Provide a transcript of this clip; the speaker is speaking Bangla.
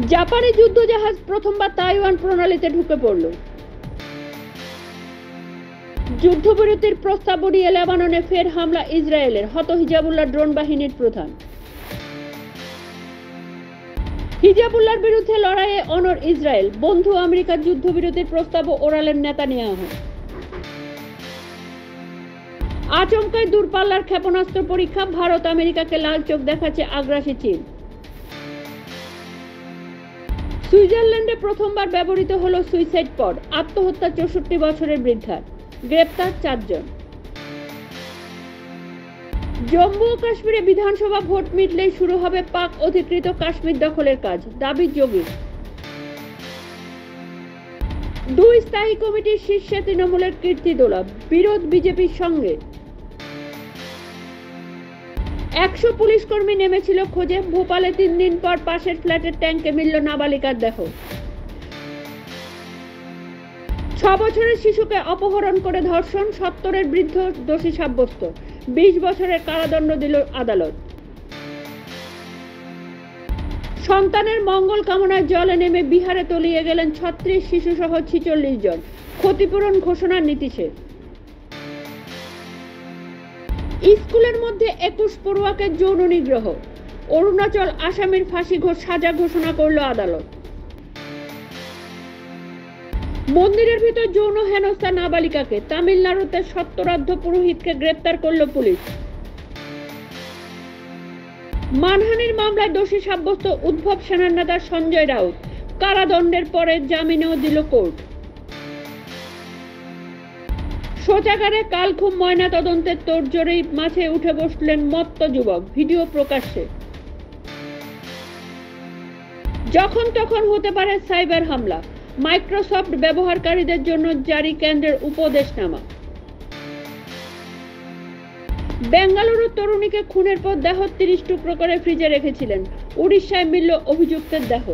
জাপানি যুদ্ধজাহাজ প্রথমবার তাইওয়ান প্রণালীতে ঢুকে পড়ল। যুদ্ধবিরতির প্রস্তাব উড়িয়ে লেবাননে ফের হামলা ইসরায়েলের, হত হিজাবুল্লাহ ড্রোন বাহিনীর প্রধান। হিজাবুল্লাহর বিরুদ্ধে লড়াইয়ে অনড় ইসরায়েল, বন্ধু আমেরিকার যুদ্ধবিরতির প্রস্তাবও ওড়ালেন নেতানিয়াহু। আচমকায় দূরপাল্লার ক্ষেপণাস্ত্র পরীক্ষা, ভারত আমেরিকাকে লাল চোখ দেখাচ্ছে আগ্রাসী চীন। সুইজারল্যান্ডে প্রথমবার ব্যবহৃত হলো সুইসাইড পড, আত্মহত্যা 64 বছরের বৃদ্ধার, গ্রেপ্তার 4 জন। জম্মু ও কাশ্মীরে বিধানসভা ভোট মিটলেই শুরু হবে পাক অধিকৃত কাশ্মীর দখলের কাজ, দাবি যোগীর। 2 স্থায়ী কমিটির শীর্ষে তৃণমূলের কীর্তিদোলা, বিরোধ বিজেপির সঙ্গে। 100 পুলিশ কর্মী নেমেছিল খোঁজে, ভোপালে 3 দিন পর পাশের ফ্ল্যাটের ট্যাঙ্কে মিলল নাবালিকার দেহ। 6 বছরের শিশুকে অপহরণ করে ধর্ষণ, 70-এর বৃদ্ধ দোষী সাব্যস্ত, 20 বছরের কারাদণ্ড দিল আদালত। সন্তানের মঙ্গল কামনায় জলে নেমে বিহারে তলিয়ে গেলেন 36 শিশুসহ 46 জন, ক্ষতিপূরণ ঘোষণার নীতিশের। স্কুলের মধ্যে 21 পড়ুয়াকে যৌন নিগ্রহ, অরুণাচল আসামির ফাঁসি সাজা ঘোষণা করল আদালত। মন্দিরের ভিতর যৌন হেনস্থা নাবালিকাকে, তামিলনাড়ুতে সত্যরাধ্য পুরোহিতকে গ্রেপ্তার করল পুলিশ। মানহানির মামলায় দোষী সাব্যস্ত উদ্ভব সেনার নেতা সঞ্জয় রাউত, কারাদণ্ডের পরে জামিনেও দিল কোর্ট। শৌচাগারে কালঘুম ময়না তদন্তের তোড়জোড়েই মাঝে উঠে বসলেন মত্ত যুবক, ভিডিও প্রকাশ্যে। যখন তখন হতে পারে সাইবার হামলা, মাইক্রোসফট ব্যবহারকারীদের জন্য জারি কেন্দ্রের উপদেশনামা। বেঙ্গালুরুর তরুণীকে খুনের পর দেহ 30 টুকরো করে ফ্রিজে রেখেছিলেন, উড়িষ্যায় মিলল অভিযুক্তের দেহ।